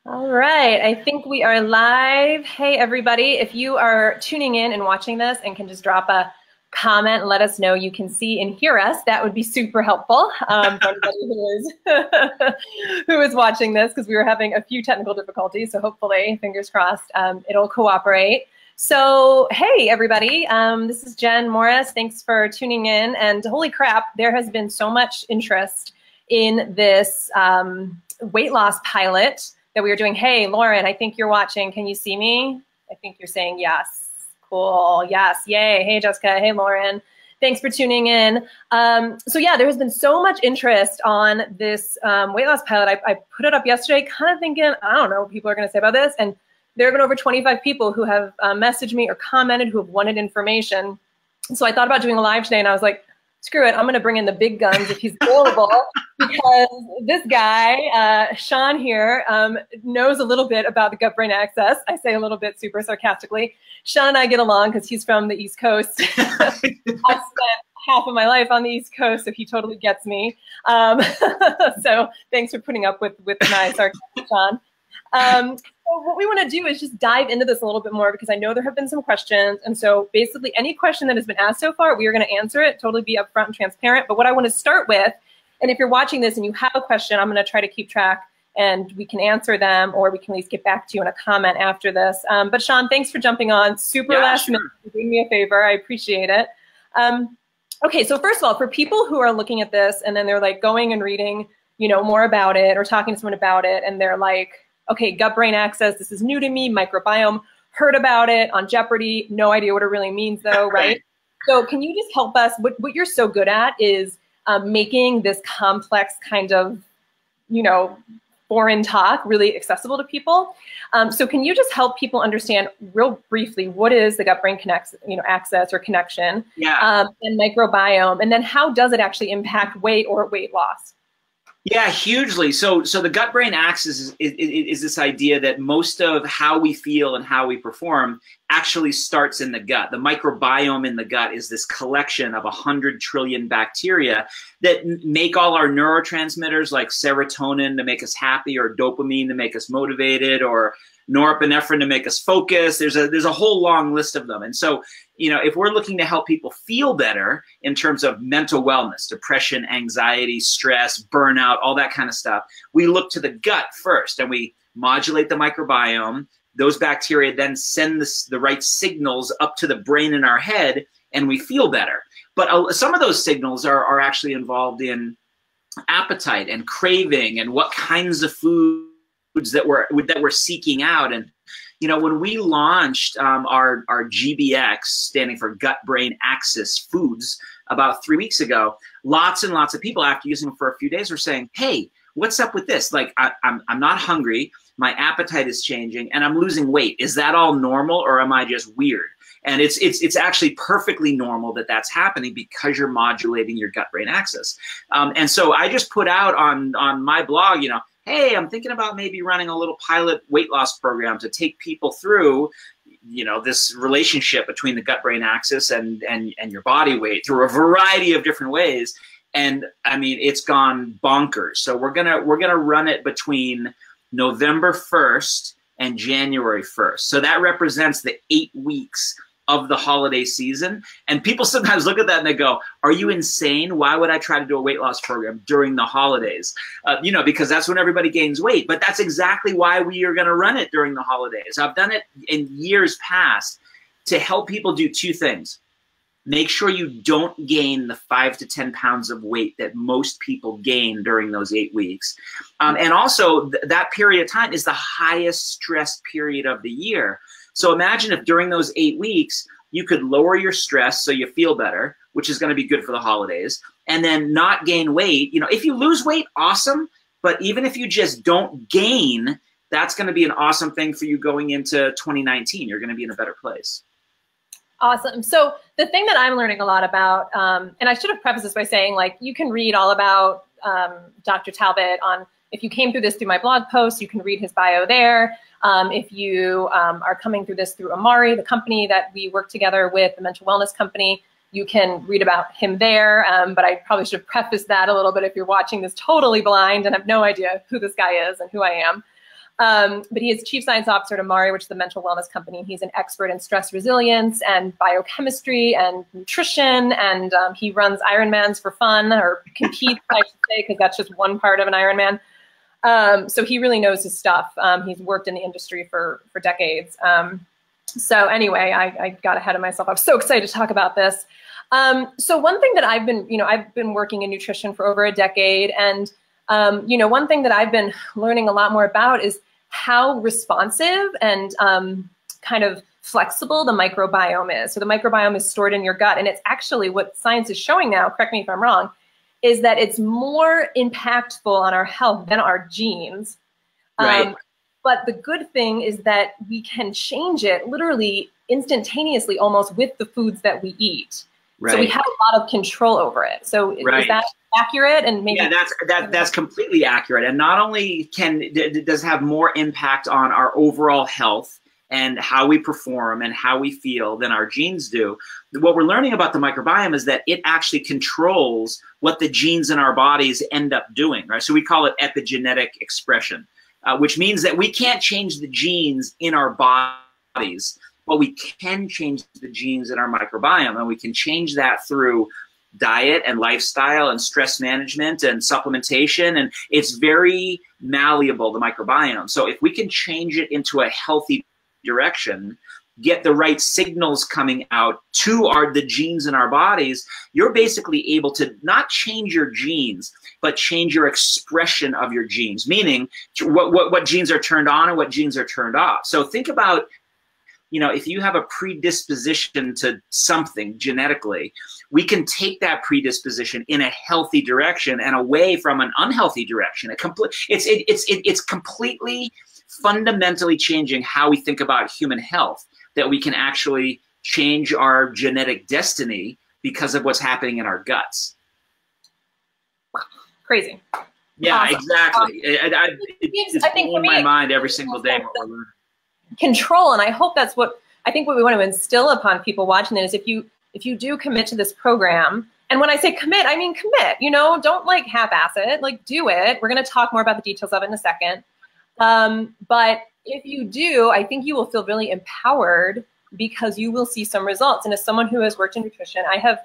All right, I think we are live. Hey, everybody. If you are tuning in and watching this and can just drop a comment and let us know you can see and hear us, that would be super helpful for anybody who is watching this, because we were having a few technical difficulties. So hopefully, fingers crossed, it'll cooperate. So, hey, everybody. This is Jen Morris. Thanks for tuning in. And holy crap, there has been so much interest in this weight loss pilot that we were doing. Hey, Lauren, I think you're watching. Can you see me? I think you're saying yes. Cool. Yes. Yay. Hey, Jessica. Hey, Lauren. Thanks for tuning in. So yeah, there has been so much interest on this weight loss pilot. I put it up yesterday, kind of thinking, I don't know what people are going to say about this. And there have been over 25 people who have messaged me or commented who have wanted information. So I thought about doing a live today, and I was like, screw it, I'm going to bring in the big guns if he's available, because this guy, Sean here, knows a little bit about the gut-brain axis. I say a little bit super sarcastically. Sean and I get along because he's from the East Coast. I've spent half of my life on the East Coast, so he totally gets me. So thanks for putting up with my sarcasm, Sean. So what we want to do is just dive into this a little bit more, because I know there have been some questions. And so basically any question that has been asked so far, we are going to answer it, totally be upfront and transparent. But what I want to start with, and if you're watching this and you have a question, I'm going to try to keep track and we can answer them, or we can at least get back to you in a comment after this. But Sean, thanks for jumping on super last minute. Doing me a favor. I appreciate it. Okay, so first of all, for people who are looking at this and then they're like going and reading, more about it or talking to someone about it, and they're like, okay, gut-brain axis, this is new to me, microbiome, heard about it on Jeopardy, no idea what it really means though, right? So can you just help us, what you're so good at is making this complex kind of, foreign talk really accessible to people. So can you just help people understand real briefly, what is the gut-brain axis or connection, and microbiome, and then how does it actually impact weight or weight loss? Yeah, hugely. So the gut-brain axis is this idea that most of how we feel and how we perform actually starts in the gut. The microbiome in the gut is this collection of 100 trillion bacteria that make all our neurotransmitters, like serotonin to make us happy, or dopamine to make us motivated, or norepinephrine to make us focus. There's a whole long list of them. And so, if we're looking to help people feel better in terms of mental wellness, depression, anxiety, stress, burnout, all that kind of stuff, we look to the gut first, and we modulate the microbiome. Those bacteria then send the right signals up to the brain in our head, and we feel better. But some of those signals are actually involved in appetite and craving and what kinds of foods that we're seeking out. And when we launched our GBX, standing for Gut Brain Axis Foods, about 3 weeks ago, lots and lots of people, after using them for a few days, were saying, hey, what's up with this? Like, I'm not hungry, my appetite is changing, and I'm losing weight. Is that all normal, or am I just weird? And it's actually perfectly normal that that's happening, because you're modulating your gut-brain axis. And so I just put out on my blog, hey, I'm thinking about maybe running a little pilot weight loss program to take people through, this relationship between the gut-brain axis and your body weight through a variety of different ways. And I mean, it's gone bonkers. So we're gonna run it between November 1st and January 1st. So that represents the 8 weeks of the holiday season. And people sometimes look at that and they go, are you insane? Why would I try to do a weight loss program during the holidays? Because that's when everybody gains weight. But that's exactly why we are going to run it during the holidays. I've done it in years past to help people do two things. Make sure you don't gain the 5 to 10 pounds of weight that most people gain during those 8 weeks. And also, that period of time is the highest stress period of the year. So imagine if during those 8 weeks, you could lower your stress so you feel better, which is going to be good for the holidays, and then not gain weight. If you lose weight, awesome. But even if you just don't gain, that's going to be an awesome thing for you going into 2019. You're going to be in a better place. Awesome. So the thing that I'm learning a lot about, and I should have prefaced this by saying, like, you can read all about Dr. Talbot on, if you came through this through my blog post, you can read his bio there. If you are coming through this through Amari, the company that we work together with, the mental wellness company, you can read about him there. But I probably should have prefaced that a little bit if you're watching this totally blind and have no idea who this guy is and who I am. But he is chief science officer at Amari, which is the mental wellness company. He's an expert in stress resilience and biochemistry and nutrition. And he runs Ironmans for fun, or competes, I should say, because that's just one part of an Ironman. So he really knows his stuff. He's worked in the industry for decades. So anyway, I got ahead of myself. I'm so excited to talk about this. So one thing that I've been working in nutrition for over a decade. And, one thing that I've been learning a lot more about is how responsive and kind of flexible the microbiome is. So the microbiome is stored in your gut. And it's actually what science is showing now, correct me if I'm wrong, is that it's more impactful on our health than our genes. Right. But the good thing is that we can change it literally instantaneously, almost with the foods that we eat. Right. So we have a lot of control over it. So is that accurate? And maybe that's completely accurate. And not only does it have more impact on our overall health and how we perform and how we feel than our genes do. What we're learning about the microbiome is that it actually controls what the genes in our bodies end up doing, right? So we call it epigenetic expression, which means that we can't change the genes in our bodies, but we can change the genes in our microbiome, and we can change that through diet and lifestyle and stress management and supplementation, and it's very malleable, the microbiome. So if we can change it into a healthy direction, get the right signals coming out to the genes in our bodies, you're basically able to not change your genes, but change your expression of your genes, meaning what genes are turned on and what genes are turned off. So think about, if you have a predisposition to something genetically, we can take that predisposition in a healthy direction and away from an unhealthy direction. It's completely fundamentally changing how we think about human health, that we can actually change our genetic destiny because of what's happening in our guts. Crazy. Yeah, awesome. Exactly. It's blowing my mind every single day what we're learning. Control, and I hope that's what we want to instill upon people watching this. If you do commit to this program, and when I say commit, I mean commit. Don't like half-ass it. Like, do it. We're going to talk more about the details of it in a second. But if you do, I think you will feel really empowered because you will see some results. And as someone who has worked in nutrition, I have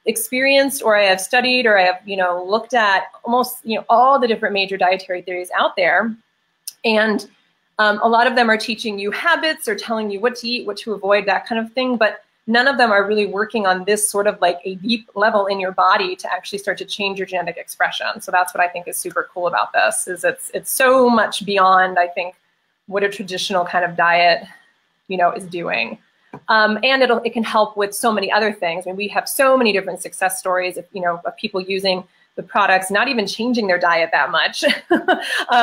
experienced, or I have studied, or I have, looked at almost, all the different major dietary theories out there. And a lot of them are teaching you habits or telling you what to eat, what to avoid, that kind of thing. But none of them are really working on this sort of like a deep level in your body to actually start to change your genetic expression. So that's what I think is super cool about this, is it's so much beyond, I think, what a traditional kind of diet, is doing. And it can help with so many other things. I mean, we have so many different success stories of people using the products, not even changing their diet that much,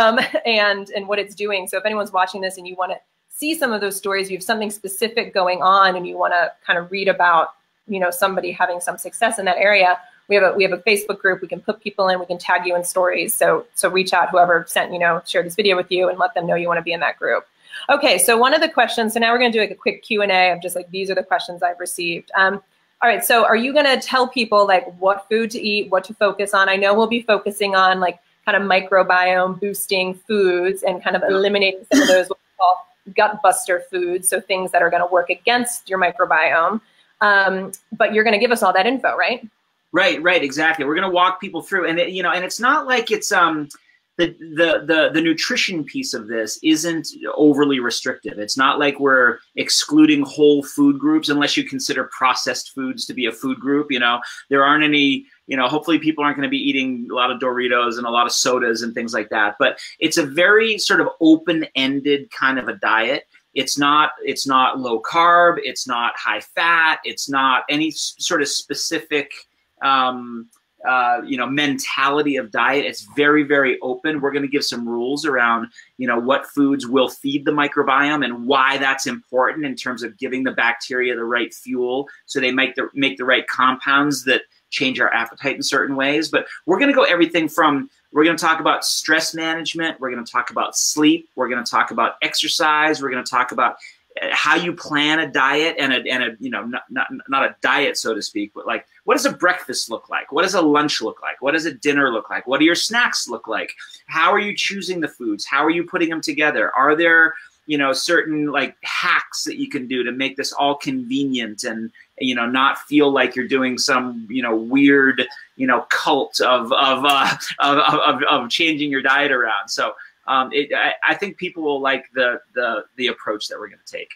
and what it's doing. So if anyone's watching this and you want to see some of those stories, you have something specific going on and you want to kind of read about, somebody having some success in that area, we have a Facebook group. We can put people in, we can tag you in stories. So reach out, whoever shared this video with you, and let them know you want to be in that group. Okay, so one of the questions, so now we're going to do like a quick Q&A of just like, these are the questions I've received. All right, so are you going to tell people like what food to eat, what to focus on? I know we'll be focusing on like kind of microbiome boosting foods and kind of eliminating some of those what we call gut buster foods, so things that are going to work against your microbiome. But you're going to give us all that info, right? Right, exactly. We're going to walk people through, and and it's not like it's the nutrition piece of this isn't overly restrictive. It's not like we're excluding whole food groups, unless you consider processed foods to be a food group. There aren't any, hopefully people aren't going to be eating a lot of Doritos and a lot of sodas and things like that. But it's a very sort of open-ended kind of a diet. It's not low carb. It's not high fat. It's not any sort of specific mentality of diet. It's very, very open. We're going to give some rules around, what foods will feed the microbiome and why that's important in terms of giving the bacteria the right fuel so they make the right compounds that change our appetite in certain ways. But we're going to go everything from, we're going to talk about stress management. We're going to talk about sleep. We're going to talk about exercise. We're going to talk about how you plan a diet and a you know, not a diet, so to speak, but like, what does a breakfast look like? What does a lunch look like? What does a dinner look like? What do your snacks look like? How are you choosing the foods? How are you putting them together? Are there, you know, certain like hacks that you can do to make this all convenient and, you know, not feel like you're doing some, you know, weird, you know, cult of changing your diet around. So I think people will like the approach that we're going to take.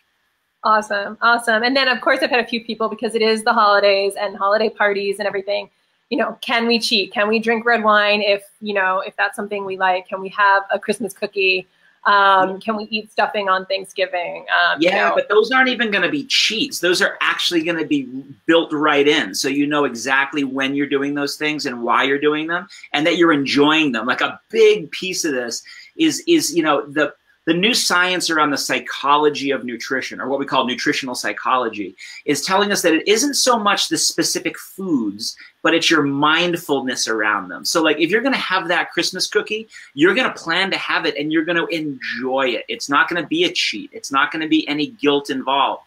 Awesome. Awesome. And then of course I've had a few people, because it is the holidays and holiday parties and everything, you know, can we cheat? Can we drink red wine if, you know, if that's something we like? Can we have a Christmas cookie? Can we eat stuffing on Thanksgiving? Yeah, you know. but those aren't even going to be cheats. Those are actually going to be built right in. So you know exactly when you're doing those things and why you're doing them, and that you're enjoying them. Like a big piece of this is you know, the new science around the psychology of nutrition, or what we call nutritional psychology, is telling us that it isn't so much the specific foods, but it's your mindfulness around them. So like if you're going to have that Christmas cookie, you're going to plan to have it and you're going to enjoy it. It's not going to be a cheat. It's not going to be any guilt involved.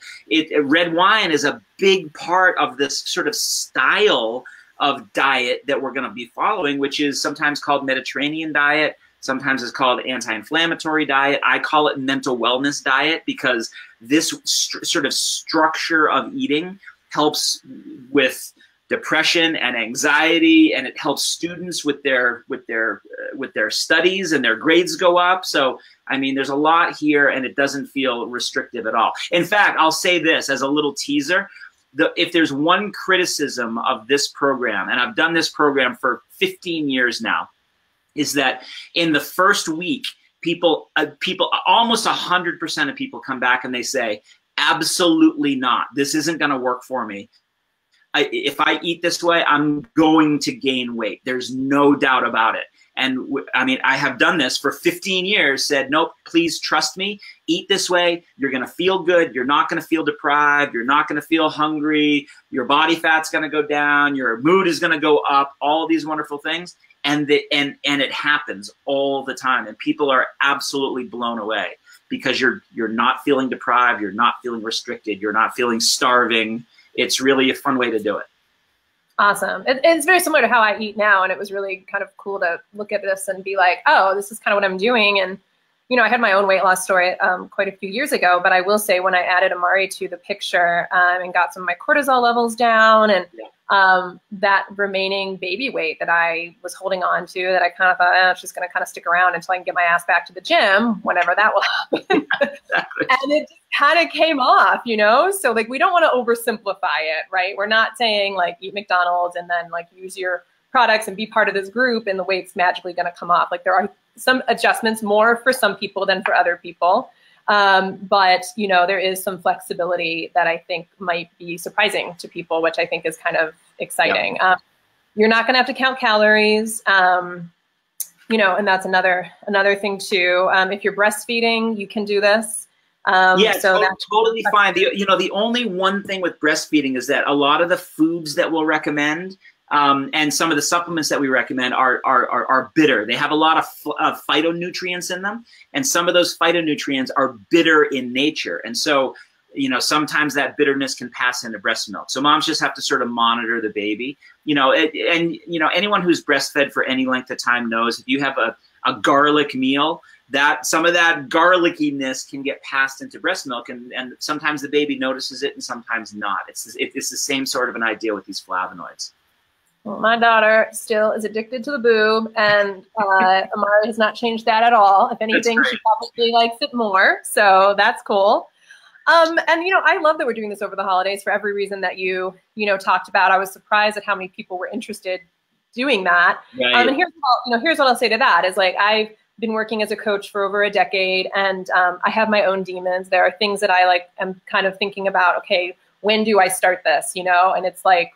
Red wine is a big part of this sort of style of diet that we're going to be following, which is sometimes called Mediterranean diet. Sometimes it's called anti-inflammatory diet. I call it mental wellness diet, because this sort of structure of eating helps with depression and anxiety, and it helps students with their studies, and their grades go up. So, I mean, there's a lot here, and it doesn't feel restrictive at all. In fact, I'll say this as a little teaser. If there's one criticism of this program, and I've done this program for 15 years now, is that in the first week, people almost 100% of people come back and they say, absolutely not. This isn't going to work for me. If I eat this way, I'm going to gain weight. There's no doubt about it. And I mean, I have done this for 15 years, said, nope, please trust me. Eat this way. You're going to feel good. You're not going to feel deprived. You're not going to feel hungry. Your body fat's going to go down. Your mood is going to go up. All these wonderful things. And it happens all the time. And people are absolutely blown away, because you're not feeling deprived. You're not feeling restricted. You're not feeling starving. It's really a fun way to do it. Awesome. It's very similar to how I eat now. And it was really kind of cool to look at this and be like, oh, this is kind of what I'm doing. And, you know, I had my own weight loss story quite a few years ago, but I will say when I added Amari to the picture and got some of my cortisol levels down, and that remaining baby weight that I was holding on to, that I kind of thought, it's just going to kind of stick around until I can get my ass back to the gym, whenever that will happen. Exactly. And it just kind of came off, you know? So like, we don't want to oversimplify it, right? We're not saying like eat McDonald's and then like use your products and be part of this group and the weight's magically going to come off. Like there are some adjustments, more for some people than for other people. But, you know, there is some flexibility that I think might be surprising to people, which I think is kind of exciting. Yeah. You're not going to have to count calories, you know, and that's another thing too. If you're breastfeeding, you can do this. Yeah, so that's totally fine. The only one thing with breastfeeding is that a lot of the foods that we'll recommend and some of the supplements that we recommend are bitter. They have a lot of phytonutrients in them, and some of those phytonutrients are bitter in nature. And so, you know, sometimes that bitterness can pass into breast milk. So moms just have to sort of monitor the baby. You know, and you know, anyone who's breastfed for any length of time knows if you have a garlic meal, that some of that garlickiness can get passed into breast milk, and sometimes the baby notices it and sometimes not. It's the same sort of an idea with these flavonoids. Well, my daughter still is addicted to the boob, and Amari has not changed that at all. If anything, she probably likes it more, so that's cool. And, you know, I love that we're doing this over the holidays for every reason that you talked about. I was surprised at how many people were interested doing that. Right. And here's what I'll say to that is, like, I've been working as a coach for over a decade, and I have my own demons. There are things that I am kind of thinking about, okay, when do I start this, you know? And it's like,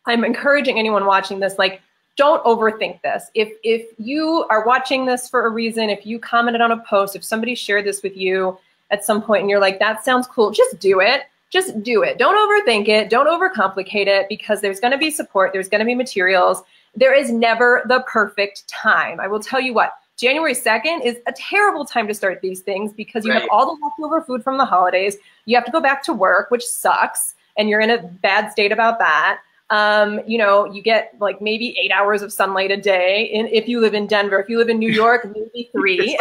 I'm encouraging anyone watching this, like, don't overthink this. If you are watching this for a reason, if you commented on a post, if somebody shared this with you at some point and you're like, that sounds cool, just do it. Just do it. Don't overthink it. Don't overcomplicate it, because there's going to be support. There's going to be materials. There is never the perfect time. I will tell you what, January 2nd is a terrible time to start these things because you have all the leftover food from the holidays. You have to go back to work, which sucks, and you're in a bad state about that. You know, you get like maybe 8 hours of sunlight a day. If you live in Denver, if you live in New York, maybe 3,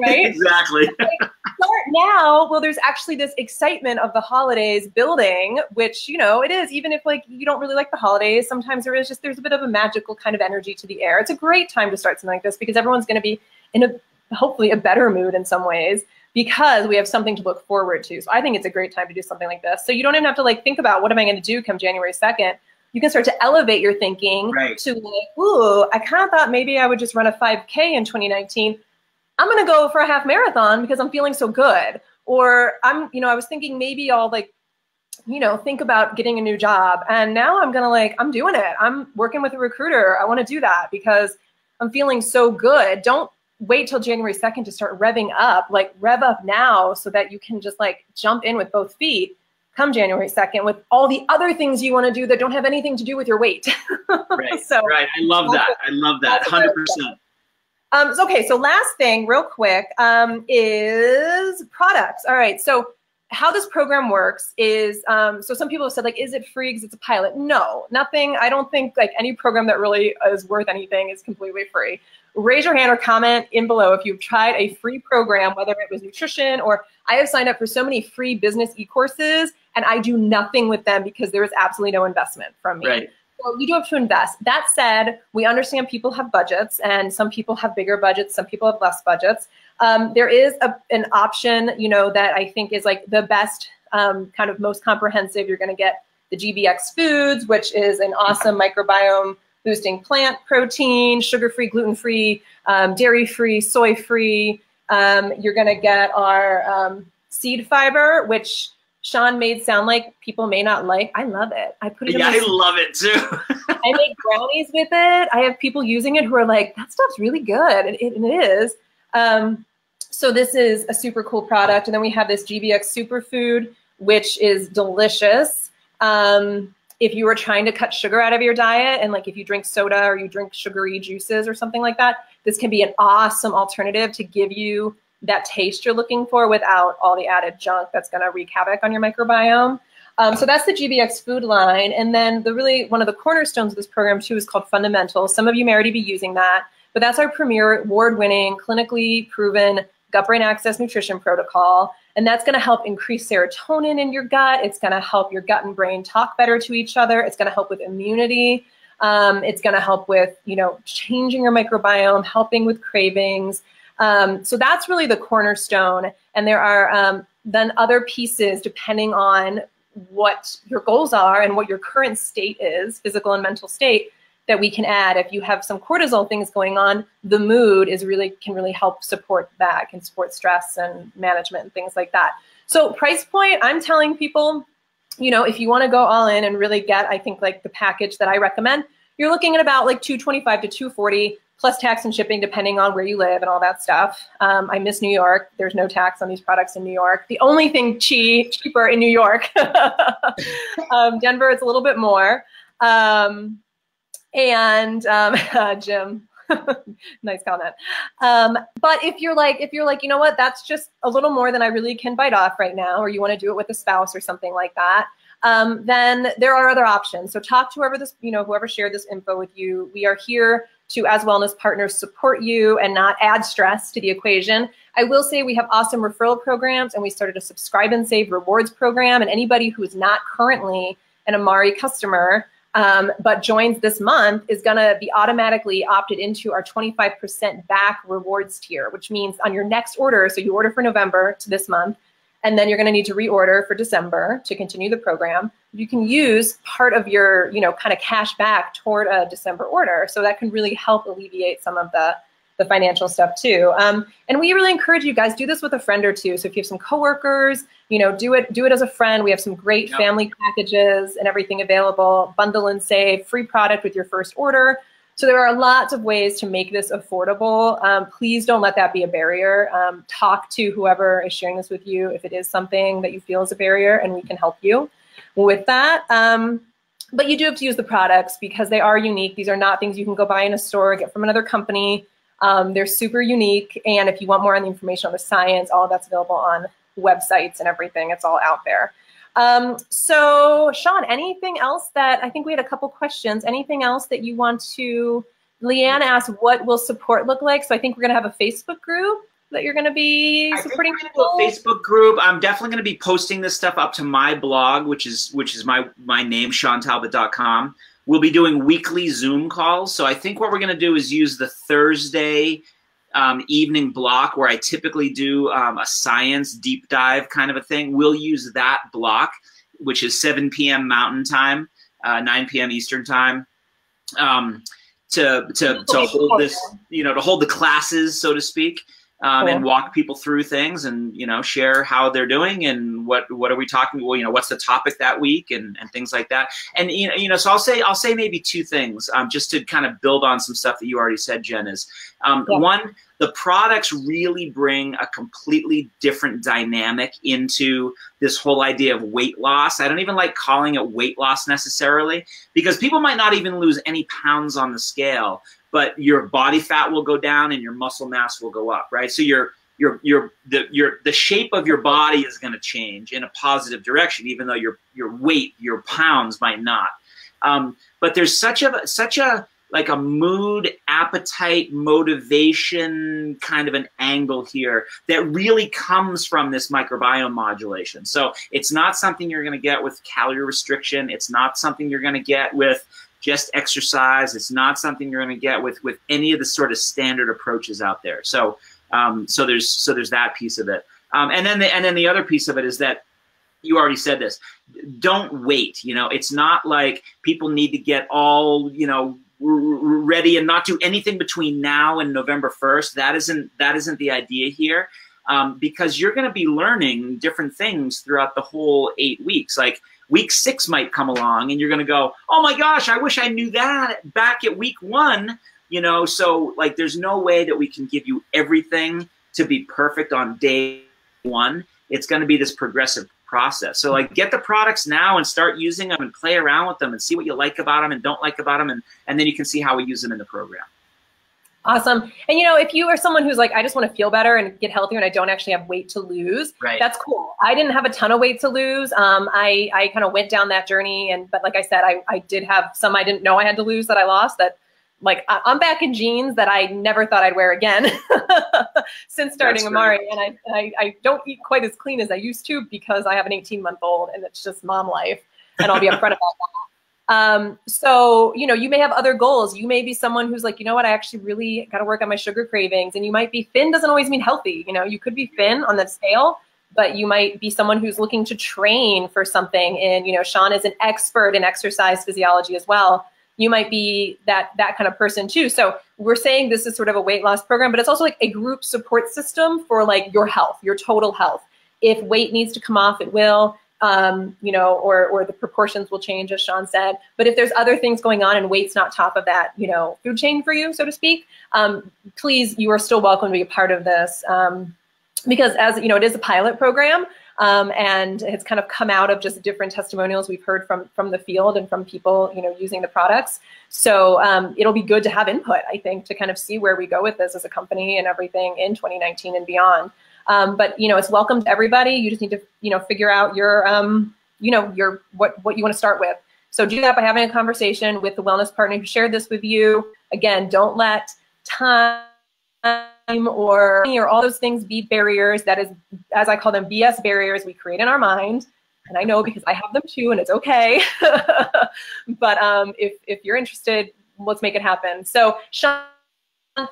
right? Exactly. Like, start now. Well, there's actually this excitement of the holidays building, which, you know, it is, even if like you don't really like the holidays, sometimes there's a bit of a magical kind of energy to the air. It's a great time to start something like this because everyone's going to be in hopefully a better mood in some ways, because we have something to look forward to. So I think it's a great time to do something like this. So you don't even have to like think about what am I going to do come January 2nd. You can start to elevate your thinking to like, ooh, I kind of thought maybe I would just run a 5K in 2019. I'm going to go for a half marathon because I'm feeling so good. Or I was thinking maybe I'll like, think about getting a new job. And now I'm going to like, I'm doing it. I'm working with a recruiter. I want to do that because I'm feeling so good. Don't wait till January 2nd to start revving up, like rev up now so that you can just like jump in with both feet come January 2nd with all the other things you want to do that don't have anything to do with your weight. Right. I love that. I love that. 100%. Okay. So last thing real quick is products. All right. So how this program works is, so some people have said like, is it free because it's a pilot? No, nothing. I don't think like any program that really is worth anything is completely free. Raise your hand or comment in below if you've tried a free program, whether it was nutrition or I have signed up for so many free business e-courses and I do nothing with them because there is absolutely no investment from me. Right. So you do have to invest. That said, we understand people have budgets and some people have bigger budgets, some people have less budgets. There is an option, that I think is like the best, kind of most comprehensive. You're going to get the GBX Foods, which is an awesome microbiome boosting plant protein, sugar-free, gluten-free, dairy-free, soy-free. You're going to get our seed fiber, which Sean made sound like people may not like. I love it. I put it in I love it too. I make brownies with it. I have people using it who are like, that stuff's really good. And it is. So this is a super cool product. And then we have this GBX Superfood, which is delicious. If you were trying to cut sugar out of your diet and like if you drink soda or you drink sugary juices or something like that, this can be an awesome alternative to give you that taste you're looking for without all the added junk that's going to wreak havoc on your microbiome. So that's the GBX food line. And then one of the cornerstones of this program too is called Fundamentals. Some of you may already be using that, but that's our premier award-winning, clinically proven gut-brain access nutrition protocol. And that's going to help increase serotonin in your gut. It's going to help your gut and brain talk better to each other. It's going to help with immunity. It's going to help with, changing your microbiome, helping with cravings. So that's really the cornerstone. And there are then other pieces depending on what your goals are and what your current state is, physical and mental state, that we can add. If you have some cortisol things going on, the mood can really help support that, can support stress and management and things like that. So price point, I'm telling people, if you want to go all in and really get, I think like the package that I recommend, you're looking at about like $225 to $240 plus tax and shipping depending on where you live and all that stuff. I miss New York. There's no tax on these products in New York. The only thing cheaper in New York. Denver, it's a little bit more. Jim, nice comment. But if you're like, you know what, that's just a little more than I really can bite off right now, or you want to do it with a spouse or something like that, then there are other options. So talk to whoever shared this info with you. We are here to, as wellness partners, support you and not add stress to the equation. I will say we have awesome referral programs, and we started a subscribe and save rewards program. And anybody who is not currently an Amari customer, but joins this month is going to be automatically opted into our 25% back rewards tier, which means on your next order, so you order for November to this month, and then you're going to need to reorder for December to continue the program. You can use part of your, kind of cash back toward a December order. So that can really help alleviate some of the financial stuff too. And we really encourage you guys, do this with a friend or two. So if you have some coworkers, do it as a friend. We have some great family packages and everything available. Bundle and save, free product with your first order. So there are lots of ways to make this affordable. Please don't let that be a barrier. Talk to whoever is sharing this with you if it is something that you feel is a barrier, and we can help you with that. But you do have to use the products because they are unique. These are not things you can go buy in a store or get from another company. They're super unique. And if you want more on the information on the science, all of that's available on websites and everything. It's all out there. So Sean, anything else that, I think we had a couple questions, anything else that you want to, Leanne asked, what will support look like? So I think we're going to have a Facebook group that you're going to be supporting people. A Facebook group. I'm definitely going to be posting this stuff up to my blog, which is my name, SeanTalbot.com. We'll be doing weekly Zoom calls. So I think what we're going to do is use the Thursday evening block where I typically do a science deep dive kind of a thing. We'll use that block, which is 7 p.m. Mountain Time, 9 p.m. Eastern Time, to hold this, to hold the classes, so to speak. And walk people through things and, share how they're doing and what are we talking, what's the topic that week and things like that. And, so I'll say maybe two things just to kind of build on some stuff that you already said, Jen, is one, the products really bring a completely different dynamic into this whole idea of weight loss. I don't even like calling it weight loss necessarily because people might not even lose any pounds on the scale, but your body fat will go down and your muscle mass will go up, right? So the shape of your body is going to change in a positive direction, even though your weight, your pounds might not. But there's such a like a mood, appetite, motivation kind of an angle here that really comes from this microbiome modulation. So it's not something you're going to get with calorie restriction. It's not something you're going to get with just exercise. It's not something you're going to get with any of the sort of standard approaches out there. So there's that piece of it. And then the other piece of it is that you already said this. Don't wait. It's not like people need to get all ready and not do anything between now and November 1st. That isn't the idea here, because you're going to be learning different things throughout the whole 8 weeks. Like week 6 might come along and you're going to go, oh my gosh, I wish I knew that back at week 1. So like there's no way that we can give you everything to be perfect on day 1. It's going to be this progressive process. So like get the products now and start using them and play around with them and see what you like about them and don't like about them. And then you can see how we use them in the program. Awesome. And if you are someone who's like, I just want to feel better and get healthier and I don't actually have weight to lose, right, that's cool. I didn't have a ton of weight to lose. I kind of went down that journey. But like I said, I did have some I didn't know I had to lose that I lost that. Like I'm back in jeans that I never thought I'd wear again since starting Amari. And I don't eat quite as clean as I used to because I have an 18-month-old and it's just mom life. And I'll be upfront about that. So, you may have other goals. You may be someone who's like, I actually really got to work on my sugar cravings. And you might be thin doesn't always mean healthy. You could be thin on that scale, but you might be someone who's looking to train for something. And, Sean is an expert in exercise physiology as well. You might be that kind of person too. So we're saying this is sort of a weight loss program, but it's also like a group support system for like your health, your total health. If weight needs to come off, it will, or the proportions will change, as Sean said. But if there's other things going on and weight's not top of that, food chain for you, so to speak, please, you are still welcome to be a part of this. Because as it is a pilot program, and it's kind of come out of just different testimonials we've heard from the field and from people, using the products. So it'll be good to have input, I think, to kind of see where we go with this as a company and everything in 2019 and beyond. But it's welcome to everybody. You just need to, figure out your, what you want to start with. So do that by having a conversation with the wellness partner who shared this with you. Again, don't let time or all those things be barriers. That is, as I call them, BS barriers we create in our mind. And I know because I have them too, and it's okay. But if you're interested, let's make it happen. So Sean,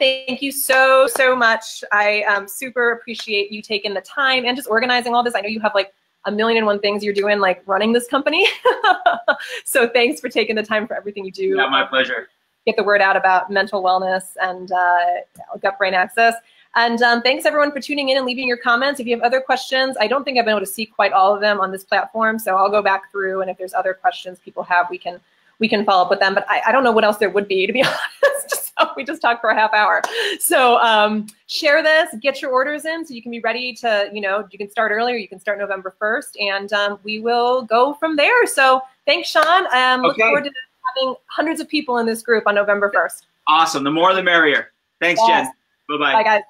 thank you so much. I super appreciate you taking the time and just organizing all this. I know you have like a million and one things you're doing, like running this company. So thanks for taking the time for everything you do. Yeah, my pleasure. Get the word out about mental wellness and gut-brain access. And thanks everyone for tuning in and leaving your comments. If you have other questions, I don't think I've been able to see quite all of them on this platform, so I'll go back through, and if there's other questions people have, we can follow up with them. But I don't know what else there would be, to be honest. So we just talked for a half hour. So share this, get your orders in so you can be ready to, you can start earlier, you can start November 1st, and we will go from there. So thanks, Sean. Look forward to having hundreds of people in this group on November 1st. Awesome. The more the merrier. Thanks, Yes. Jen. Bye-bye. Bye, guys.